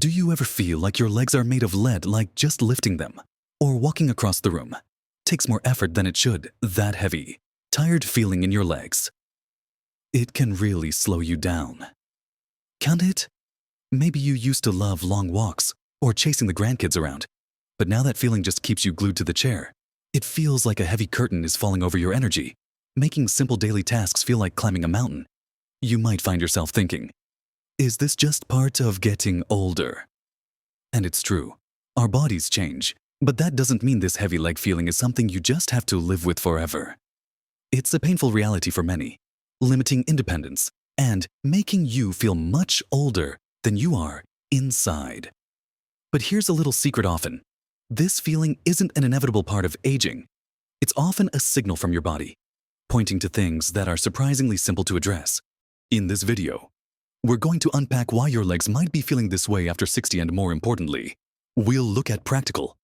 Do you ever feel like your legs are made of lead, like just lifting them or walking across the room takes more effort than it should? That heavy, tired feeling in your legs. It can really slow you down. Can't it? Maybe you used to love long walks or chasing the grandkids around, but now that feeling just keeps you glued to the chair. It feels like a heavy curtain is falling over your energy, making simple daily tasks feel like climbing a mountain. You might find yourself thinking, is this just part of getting older? And it's true. Our bodies change, but that doesn't mean this heavy leg feeling is something you just have to live with forever. It's a painful reality for many, limiting independence and making you feel much older than you are inside. But here's a little secret often. This feeling isn't an inevitable part of aging. It's often a signal from your body, pointing to things that are surprisingly simple to address. In this video, we're going to unpack why your legs might be feeling this way after 60, and more importantly, we'll look at practical,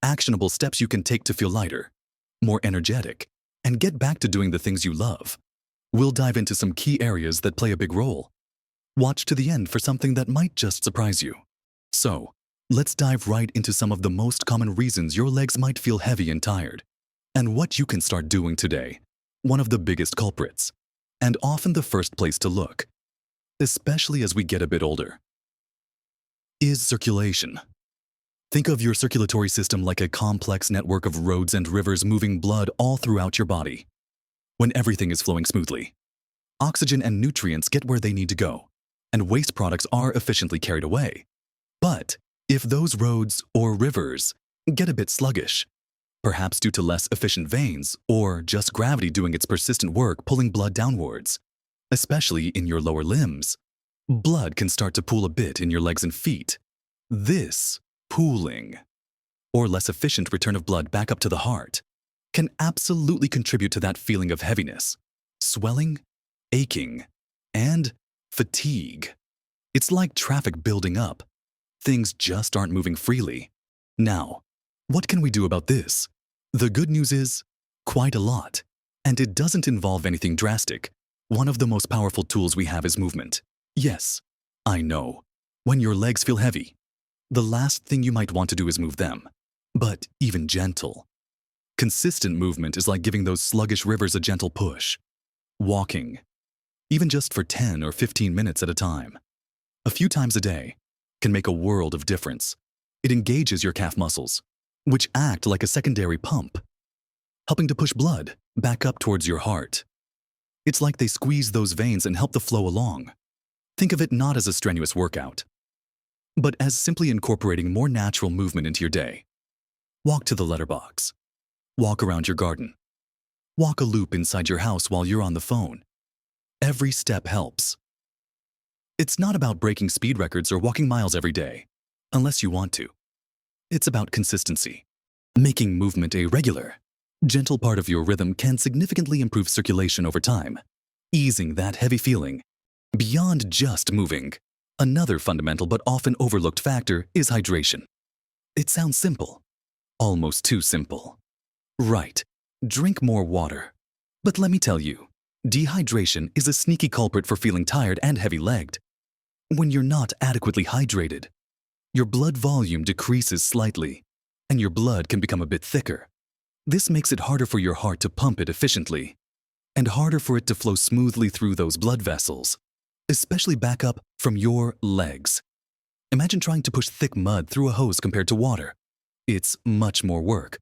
actionable steps you can take to feel lighter, more energetic, and get back to doing the things you love. We'll dive into some key areas that play a big role. Watch to the end for something that might just surprise you. So, let's dive right into some of the most common reasons your legs might feel heavy and tired, and what you can start doing today. One of the biggest culprits, and often the first place to look, especially as we get a bit older, is circulation. Think of your circulatory system like a complex network of roads and rivers moving blood all throughout your body. When everything is flowing smoothly, oxygen and nutrients get where they need to go, and waste products are efficiently carried away. But if those roads or rivers get a bit sluggish, perhaps due to less efficient veins or just gravity doing its persistent work pulling blood downwards, especially in your lower limbs, blood can start to pool a bit in your legs and feet. This pooling, or less efficient return of blood back up to the heart, can absolutely contribute to that feeling of heaviness, swelling, aching, and fatigue. It's like traffic building up. Things just aren't moving freely. Now, what can we do about this? The good news is, quite a lot. And it doesn't involve anything drastic. One of the most powerful tools we have is movement. Yes, I know. When your legs feel heavy, the last thing you might want to do is move them. But even gentle, consistent movement is like giving those sluggish rivers a gentle push. Walking, even just for 10 or 15 minutes at a time, a few times a day, can make a world of difference. It engages your calf muscles, which act like a secondary pump, helping to push blood back up towards your heart. It's like they squeeze those veins and help the flow along. Think of it not as a strenuous workout, but as simply incorporating more natural movement into your day. Walk to the letterbox. Walk around your garden. Walk a loop inside your house while you're on the phone. Every step helps. It's not about breaking speed records or walking miles every day, unless you want to. It's about consistency. Making movement a regular, gentle part of your rhythm can significantly improve circulation over time, easing that heavy feeling. Beyond just moving, another fundamental but often overlooked factor is hydration. It sounds simple, almost too simple. Right, drink more water. But let me tell you, dehydration is a sneaky culprit for feeling tired and heavy-legged. When you're not adequately hydrated, your blood volume decreases slightly, and your blood can become a bit thicker. This makes it harder for your heart to pump it efficiently, and harder for it to flow smoothly through those blood vessels, especially back up from your legs. Imagine trying to push thick mud through a hose compared to water. It's much more work.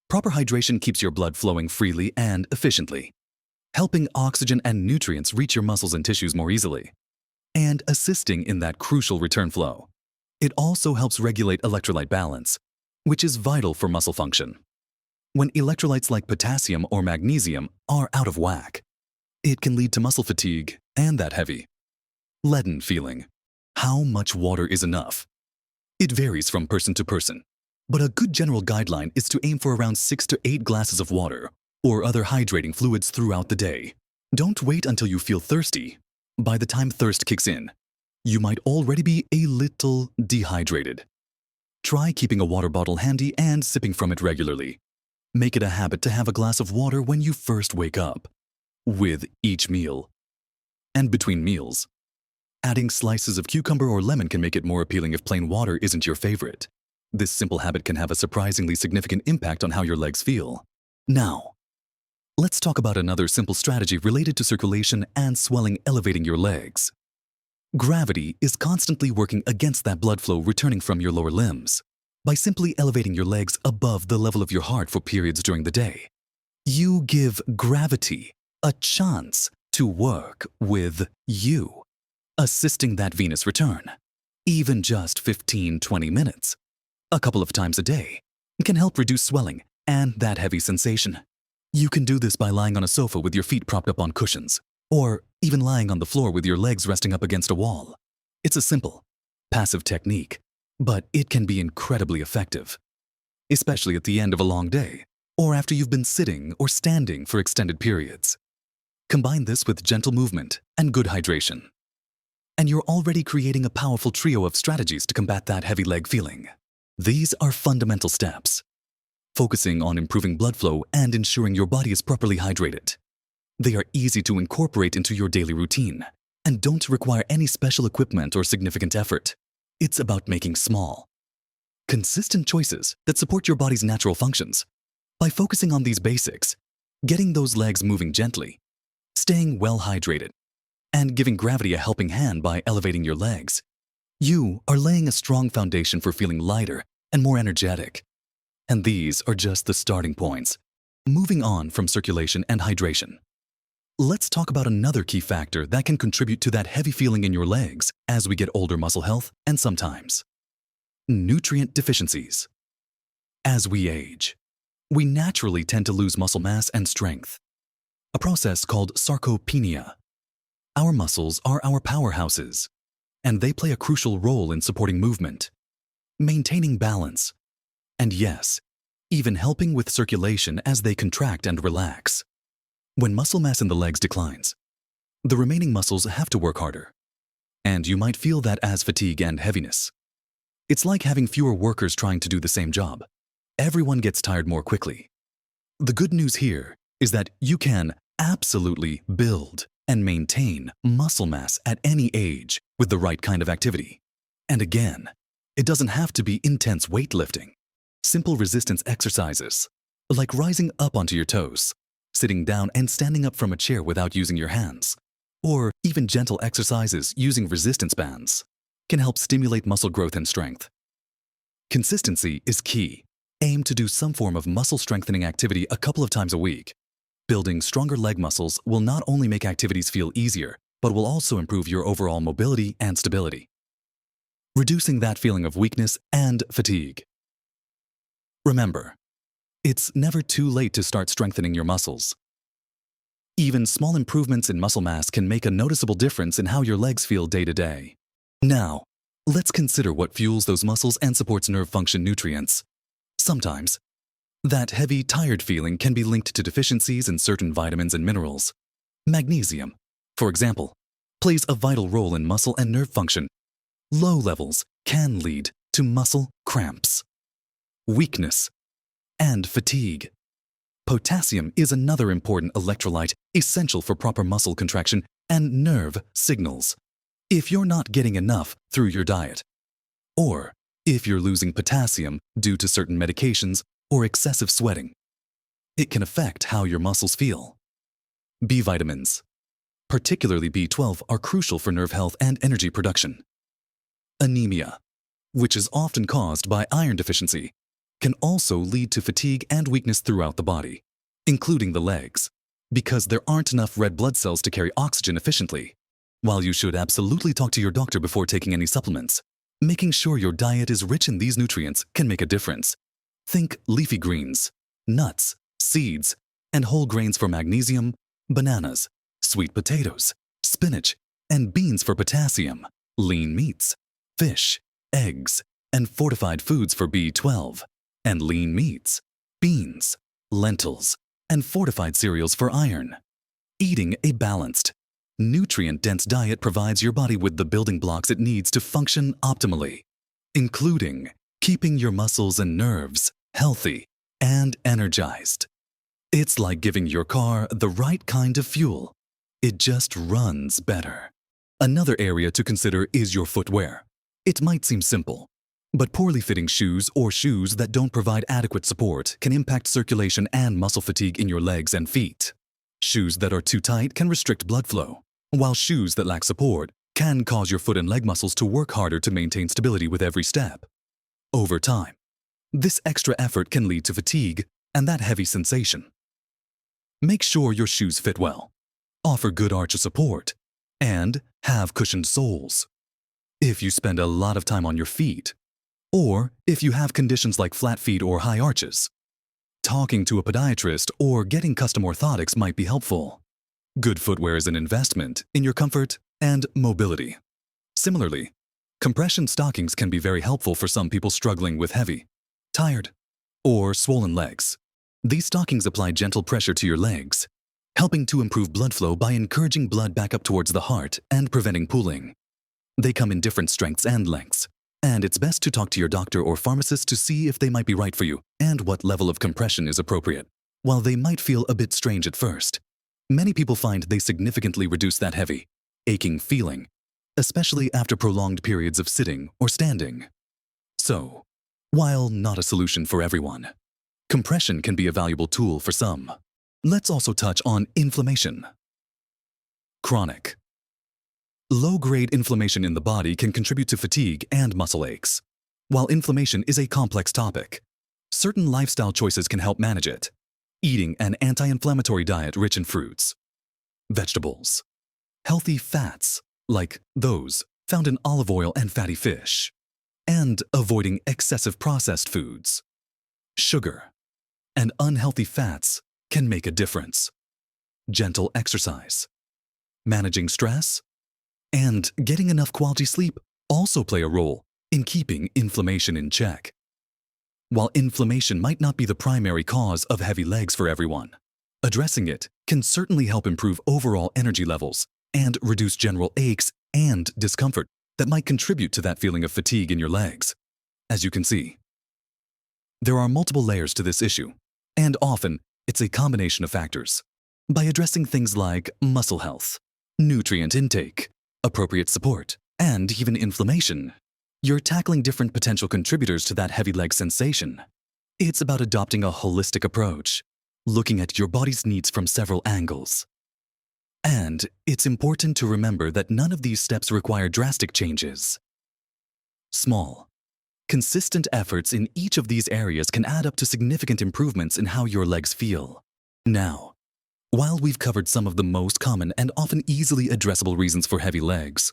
Proper hydration keeps your blood flowing freely and efficiently, helping oxygen and nutrients reach your muscles and tissues more easily, and assisting in that crucial return flow. It also helps regulate electrolyte balance, which is vital for muscle function. When electrolytes like potassium or magnesium are out of whack, it can lead to muscle fatigue and that heavy, leaden feeling. How much water is enough? It varies from person to person, but a good general guideline is to aim for around 6 to 8 glasses of water or other hydrating fluids throughout the day. Don't wait until you feel thirsty. By the time thirst kicks in, you might already be a little dehydrated. Try keeping a water bottle handy and sipping from it regularly. Make it a habit to have a glass of water when you first wake up, with each meal, and between meals. Adding slices of cucumber or lemon can make it more appealing if plain water isn't your favorite. This simple habit can have a surprisingly significant impact on how your legs feel. Now, let's talk about another simple strategy related to circulation and swelling elevating your legs. Gravity is constantly working against that blood flow returning from your lower limbs. By simply elevating your legs above the level of your heart for periods during the day, you give gravity a chance to work with you, assisting that venous return. Even just 15-20 minutes, a couple of times a day, can help reduce swelling and that heavy sensation. You can do this by lying on a sofa with your feet propped up on cushions, or even lying on the floor with your legs resting up against a wall. It's a simple, passive technique, but it can be incredibly effective, especially at the end of a long day or after you've been sitting or standing for extended periods. Combine this with gentle movement and good hydration, and you're already creating a powerful trio of strategies to combat that heavy leg feeling. These are fundamental steps, focusing on improving blood flow and ensuring your body is properly hydrated. They are easy to incorporate into your daily routine and don't require any special equipment or significant effort. It's about making small, consistent choices that support your body's natural functions. By focusing on these basics, getting those legs moving gently, staying well hydrated, and giving gravity a helping hand by elevating your legs, you are laying a strong foundation for feeling lighter and more energetic. And these are just the starting points. Moving on from circulation and hydration, let's talk about another key factor that can contribute to that heavy feeling in your legs as we get older: muscle health and sometimes nutrient deficiencies. As we age, we naturally tend to lose muscle mass and strength, a process called sarcopenia. Our muscles are our powerhouses, and they play a crucial role in supporting movement, maintaining balance, and yes, even helping with circulation as they contract and relax. When muscle mass in the legs declines, the remaining muscles have to work harder, and you might feel that as fatigue and heaviness. It's like having fewer workers trying to do the same job. Everyone gets tired more quickly. The good news here is that you can absolutely build and maintain muscle mass at any age with the right kind of activity. And again, it doesn't have to be intense weightlifting. Simple resistance exercises, like rising up onto your toes, sitting down and standing up from a chair without using your hands, or even gentle exercises using resistance bands, can help stimulate muscle growth and strength. Consistency is key. Aim to do some form of muscle strengthening activity a couple of times a week. Building stronger leg muscles will not only make activities feel easier, but will also improve your overall mobility and stability, reducing that feeling of weakness and fatigue. Remember, it's never too late to start strengthening your muscles. Even small improvements in muscle mass can make a noticeable difference in how your legs feel day to day. Now, let's consider what fuels those muscles and supports nerve function: nutrients. Sometimes, that heavy, tired feeling can be linked to deficiencies in certain vitamins and minerals. Magnesium, for example, plays a vital role in muscle and nerve function. Low levels can lead to muscle cramps, weakness, and fatigue. Potassium is another important electrolyte essential for proper muscle contraction and nerve signals. If you're not getting enough through your diet, or if you're losing potassium due to certain medications or excessive sweating, it can affect how your muscles feel. B vitamins, particularly B12, are crucial for nerve health and energy production. Anemia, which is often caused by iron deficiency, can also lead to fatigue and weakness throughout the body, including the legs, because there aren't enough red blood cells to carry oxygen efficiently. While you should absolutely talk to your doctor before taking any supplements, making sure your diet is rich in these nutrients can make a difference. Think leafy greens, nuts, seeds, and whole grains for magnesium, bananas, sweet potatoes, spinach, and beans for potassium, lean meats, fish, eggs, and fortified foods for B12, and lean meats, beans, lentils, and fortified cereals for iron. Eating a balanced, nutrient-dense diet provides your body with the building blocks it needs to function optimally, including keeping your muscles and nerves healthy and energized. It's like giving your car the right kind of fuel. It just runs better. Another area to consider is your footwear. It might seem simple, but poorly fitting shoes or shoes that don't provide adequate support can impact circulation and muscle fatigue in your legs and feet. Shoes that are too tight can restrict blood flow, while shoes that lack support can cause your foot and leg muscles to work harder to maintain stability with every step. Over time, this extra effort can lead to fatigue and that heavy sensation. Make sure your shoes fit well, offer good arch of support, and have cushioned soles. If you spend a lot of time on your feet, or if you have conditions like flat feet or high arches, talking to a podiatrist or getting custom orthotics might be helpful. Good footwear is an investment in your comfort and mobility. Similarly, compression stockings can be very helpful for some people struggling with heavy, tired, or swollen legs. These stockings apply gentle pressure to your legs, helping to improve blood flow by encouraging blood back up towards the heart and preventing pooling. They come in different strengths and lengths, and it's best to talk to your doctor or pharmacist to see if they might be right for you and what level of compression is appropriate. While they might feel a bit strange at first, many people find they significantly reduce that heavy, aching feeling, especially after prolonged periods of sitting or standing. So, while not a solution for everyone, compression can be a valuable tool for some. Let's also touch on inflammation. Chronic. Low-grade inflammation in the body can contribute to fatigue and muscle aches. While inflammation is a complex topic, certain lifestyle choices can help manage it. Eating an anti-inflammatory diet rich in fruits, vegetables, healthy fats, like those found in olive oil and fatty fish, and avoiding excessive processed foods. Sugar and unhealthy fats can make a difference. Gentle exercise, managing stress, and getting enough quality sleep also play a role in keeping inflammation in check. While inflammation might not be the primary cause of heavy legs for everyone, addressing it can certainly help improve overall energy levels and reduce general aches and discomfort that might contribute to that feeling of fatigue in your legs. As you can see, there are multiple layers to this issue, and often it's a combination of factors. By addressing things like muscle health, nutrient intake, appropriate support, and even inflammation, you're tackling different potential contributors to that heavy leg sensation. It's about adopting a holistic approach, looking at your body's needs from several angles. And it's important to remember that none of these steps require drastic changes. Small, consistent efforts in each of these areas can add up to significant improvements in how your legs feel. Now, while we've covered some of the most common and often easily addressable reasons for heavy legs,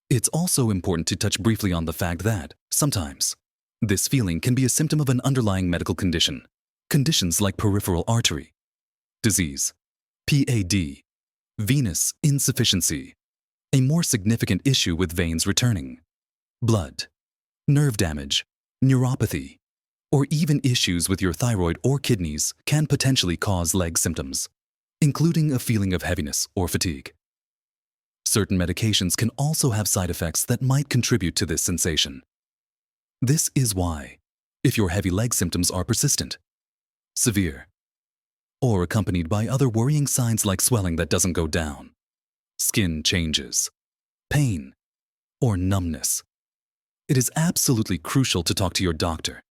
it's also important to touch briefly on the fact that, sometimes, this feeling can be a symptom of an underlying medical condition. Conditions like peripheral artery disease, PAD, venous insufficiency, a more significant issue with veins returning, blood, nerve damage, neuropathy, or even issues with your thyroid or kidneys can potentially cause leg symptoms, including a feeling of heaviness or fatigue. Certain medications can also have side effects that might contribute to this sensation. This is why, if your heavy leg symptoms are persistent, severe, or accompanied by other worrying signs like swelling that doesn't go down, skin changes, pain, or numbness, it is absolutely crucial to talk to your doctor.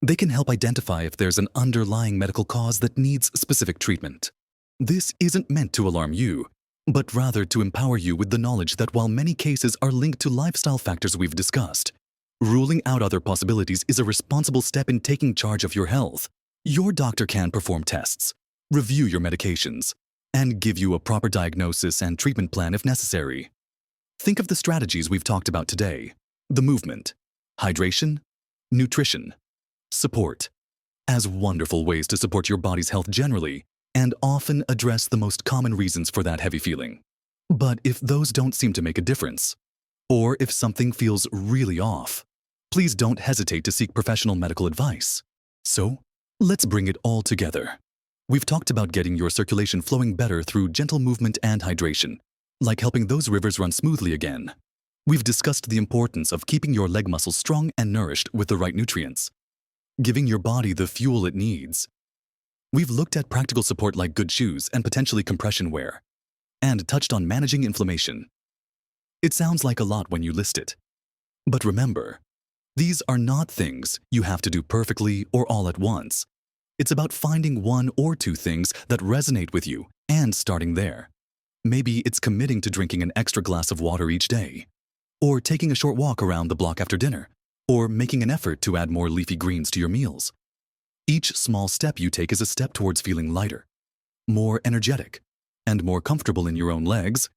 They can help identify if there's an underlying medical cause that needs specific treatment. This isn't meant to alarm you, but rather to empower you with the knowledge that while many cases are linked to lifestyle factors we've discussed, ruling out other possibilities is a responsible step in taking charge of your health. Your doctor can perform tests, review your medications, and give you a proper diagnosis and treatment plan if necessary. Think of the strategies we've talked about today: the movement, hydration, nutrition, support, as wonderful ways to support your body's health generally and often address the most common reasons for that heavy feeling. But if those don't seem to make a difference, or if something feels really off, please don't hesitate to seek professional medical advice. So, let's bring it all together. We've talked about getting your circulation flowing better through gentle movement and hydration, like helping those rivers run smoothly again. We've discussed the importance of keeping your leg muscles strong and nourished with the right nutrients, giving your body the fuel it needs. We've looked at practical support like good shoes and potentially compression wear, and touched on managing inflammation. It sounds like a lot when you list it. But remember, these are not things you have to do perfectly or all at once. It's about finding one or two things that resonate with you and starting there. Maybe it's committing to drinking an extra glass of water each day, or taking a short walk around the block after dinner, or making an effort to add more leafy greens to your meals. Each small step you take is a step towards feeling lighter, more energetic, and more comfortable in your own legs.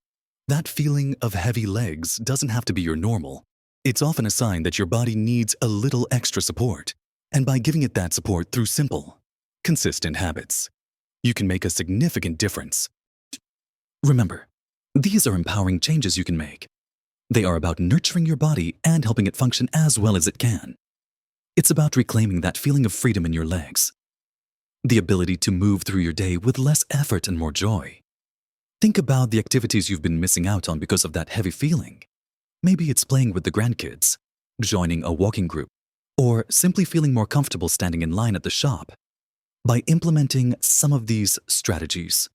That feeling of heavy legs doesn't have to be your normal. It's often a sign that your body needs a little extra support, and by giving it that support through simple, consistent habits, you can make a significant difference. Remember, these are empowering changes you can make. They are about nurturing your body and helping it function as well as it can. It's about reclaiming that feeling of freedom in your legs, the ability to move through your day with less effort and more joy. Think about the activities you've been missing out on because of that heavy feeling. Maybe it's playing with the grandkids, joining a walking group, or simply feeling more comfortable standing in line at the shop. By implementing some of these strategies,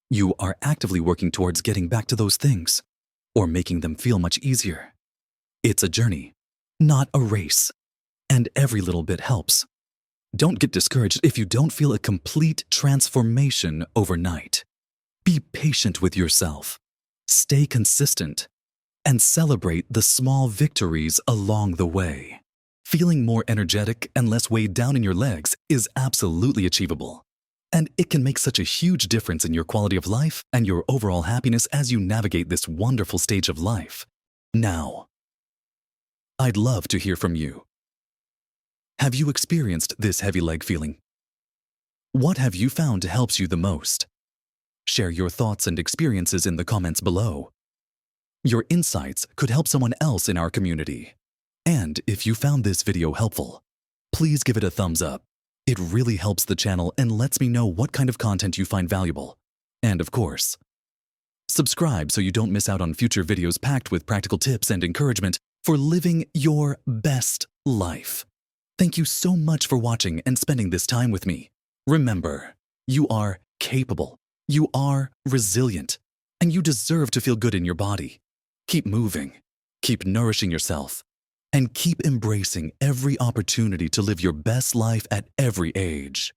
you are actively working towards getting back to those things, or making them feel much easier. It's a journey, not a race, and every little bit helps. Don't get discouraged if you don't feel a complete transformation overnight. Be patient with yourself, stay consistent, and celebrate the small victories along the way. Feeling more energetic and less weighed down in your legs is absolutely achievable. And it can make such a huge difference in your quality of life and your overall happiness as you navigate this wonderful stage of life. Now, I'd love to hear from you. Have you experienced this heavy leg feeling? What have you found helps you the most? Share your thoughts and experiences in the comments below. Your insights could help someone else in our community. And if you found this video helpful, please give it a thumbs up. It really helps the channel and lets me know what kind of content you find valuable. And of course, subscribe so you don't miss out on future videos packed with practical tips and encouragement for living your best life. Thank you so much for watching and spending this time with me. Remember, you are capable, you are resilient, and you deserve to feel good in your body. Keep moving, keep nourishing yourself, and keep embracing every opportunity to live your best life at every age.